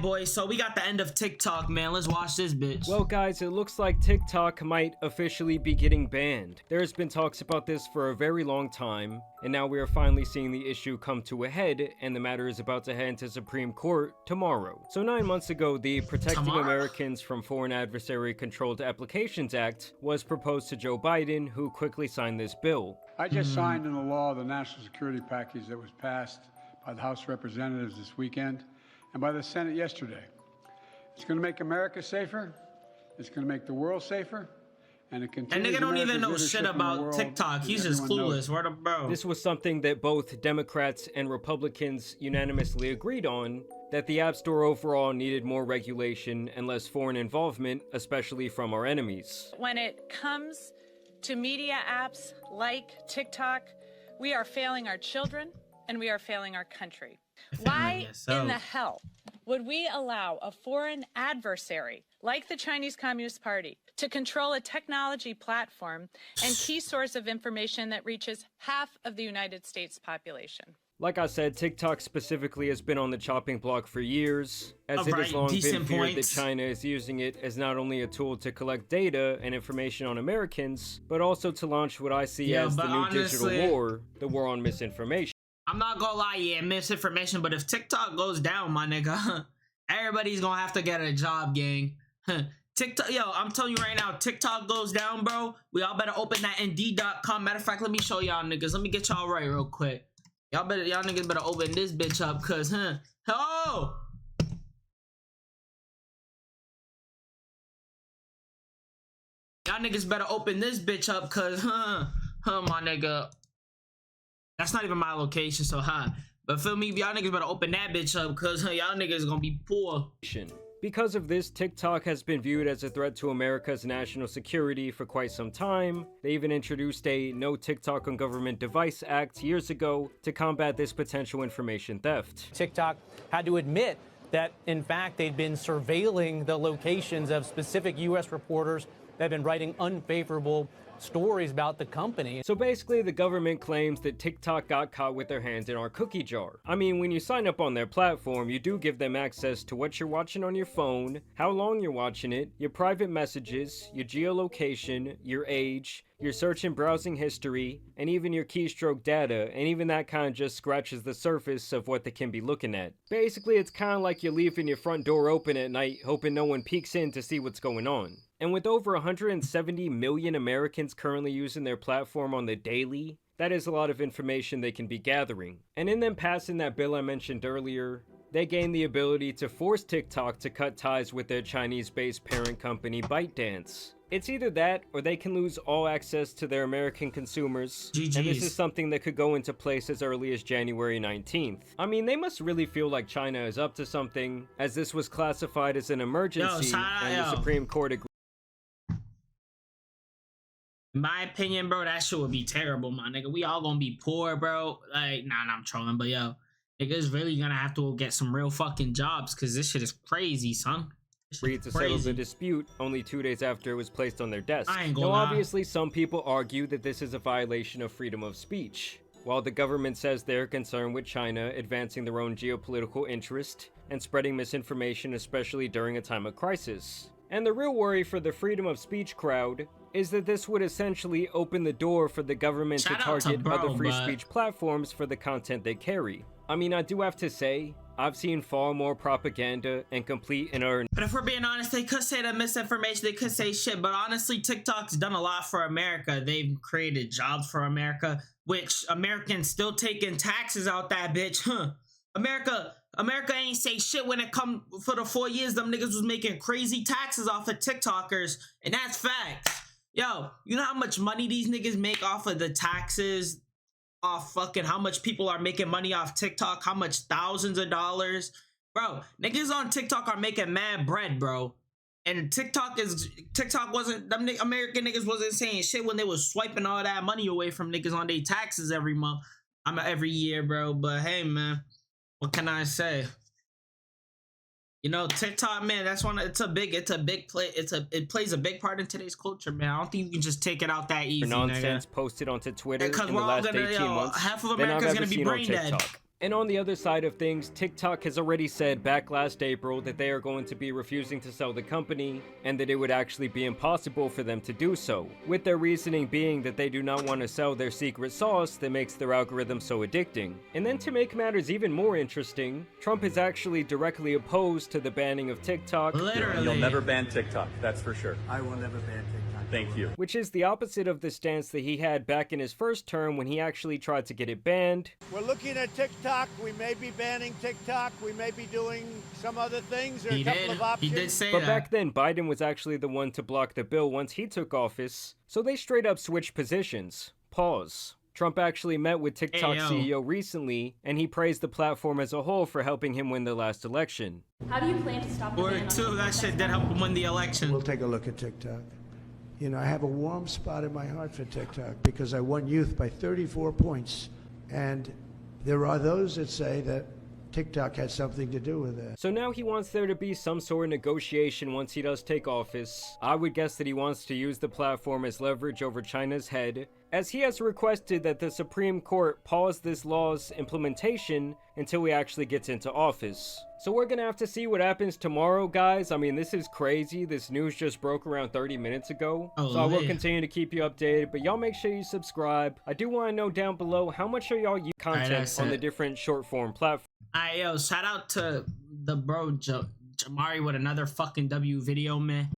boys, so we got the end of TikTok, man. Let's watch this bitch. Well, guys, it looks like TikTok might officially be getting banned. There's been talks about this for a very long time, and now we are finally seeing the issue come to a head, and the matter is about to head to Supreme Court tomorrow. So 9 months ago, the Protecting Americans from Foreign Adversary-Controlled Applications Act was proposed to Joe Biden, who quickly signed this bill. I just signed into law the national security package that was passed by the House of Representatives this weekend and by the Senate yesterday. It's going to make America safer, it's going to make the world safer, and it continues. That nigga don't America's even know leadership shit in the about world, TikTok. He's and just everyone knows clueless. Word up, bro. This was something that both Democrats and Republicans unanimously agreed on, that the App Store overall needed more regulation and less foreign involvement, especially from our enemies. When it comes to media apps like TikTok, we are failing our children and we are failing our country. Why in the hell would we allow a foreign adversary like the Chinese Communist Party to control a technology platform and key source of information that reaches half of the United States population? Like I said, TikTok specifically has been on the chopping block for years, as it has long been feared that China is using it as not only a tool to collect data and information on Americans, but also to launch what I see as the new digital war, the war on misinformation. I'm not gonna lie, yeah, misinformation, but if TikTok goes down, my nigga, everybody's gonna have to get a job, gang. TikTok, yo, I'm telling you right now, TikTok goes down, bro. We all better open that Indeed.com. Matter of fact, let me show y'all niggas. Let me get y'all right real quick. Y'all niggas better open this bitch up, cause oh! Y'all niggas better open this bitch up, cause my nigga. That's not even my location, so but feel me, y'all niggas better open that bitch up, cause y'all niggas gonna be poor. Because of this, TikTok has been viewed as a threat to America's national security for quite some time. They even introduced a No TikTok on Government Device Act years ago to combat this potential information theft. TikTok had to admit that, in fact, they'd been surveilling the locations of specific U.S. reporters that have been writing unfavorable stories about the company. So basically, the government claims that TikTok got caught with their hands in our cookie jar. I mean, when you sign up on their platform, you do give them access to what you're watching on your phone, how long you're watching it, your private messages, your geolocation, your age, your search and browsing history, and even your keystroke data, and even that kind of just scratches the surface of what they can be looking at. Basically, it's kind of like you're leaving your front door open at night, hoping no one peeks in to see what's going on. And with over 170 million Americans currently using their platform on the daily, that is a lot of information they can be gathering. And in them passing that bill I mentioned earlier, they gain the ability to force TikTok to cut ties with their Chinese-based parent company ByteDance. It's either that, or they can lose all access to their American consumers, GG's. And this is something that could go into place as early as January 19th. I mean, they must really feel like China is up to something, as this was classified as an emergency, and the Supreme Court agreed. In my opinion, bro, that shit would be terrible, my nigga. We all gonna be poor, bro. Like, nah, I'm trolling, but yo, niggas really gonna have to get some real fucking jobs, cause this shit is crazy, son. Agreed to settle the dispute only 2 days after it was placed on their desk. Now, lie. obviously, some people argue that this is a violation of freedom of speech. While the government says they're concerned with China advancing their own geopolitical interest and spreading misinformation, especially during a time of crisis. And the real worry for the freedom of speech crowd is that this would essentially open the door for the government to target other free speech platforms for the content they carry. I mean, I do have to say, I've seen far more propaganda and complete and utter. But if we're being honest, they could say that misinformation, they could say shit, but honestly, TikTok's done a lot for America. They've created jobs for America, which Americans still taking taxes out that bitch, America ain't say shit when it come for the 4 years them niggas was making crazy taxes off of TikTokers, and that's facts. Yo, you know how much money these niggas make off of the taxes? Off fucking how much people are making money off TikTok? How much thousands of dollars? Bro, niggas on TikTok are making mad bread, bro. And TikTok wasn't, them American niggas wasn't saying shit when they was swiping all that money away from niggas on their taxes every month. Every year, bro. But hey, man, what can I say? You know, TikTok, man, that's it plays a big part in today's culture, man. I don't think you can just take it out that easy. Nonsense posted onto Twitter in the last 18 months. Half of America's gonna be brain dead. And on the other side of things, TikTok has already said back last April that they are going to be refusing to sell the company and that it would actually be impossible for them to do so, with their reasoning being that they do not want to sell their secret sauce that makes their algorithm so addicting. And then to make matters even more interesting, Trump is actually directly opposed to the banning of TikTok. Literally. You'll never ban TikTok, that's for sure. I will never ban TikTok. Thank you. Which is the opposite of the stance that he had back in his first term when he actually tried to get it banned. We're looking at TikTok. We may be banning TikTok. We may be doing some other things. There are a couple of options. He did say But that. back then, Biden was actually the one to block the bill once he took office, so they straight up switched positions. Pause. Trump actually met with TikTok CEO recently, and he praised the platform as a whole for helping him win the last election. How do you plan to stop the ban on Or two, that shit did help him win the election. We'll take a look at TikTok. You know, I have a warm spot in my heart for TikTok because I won youth by 34 points. And there are those that say that TikTok had something to do with it. So now he wants there to be some sort of negotiation once he does take office. I would guess that he wants to use the platform as leverage over China's head, as he has requested that the Supreme Court pause this law's implementation until he actually gets into office. So we're gonna have to see what happens tomorrow, guys. I mean, this is crazy. This news just broke around 30 minutes ago. So I will continue to keep you updated, but y'all make sure you subscribe. I do want to know down below, how much are y'all using content on the different short form platforms? Yo, shout out to the bro Jamari with another fucking W video, man.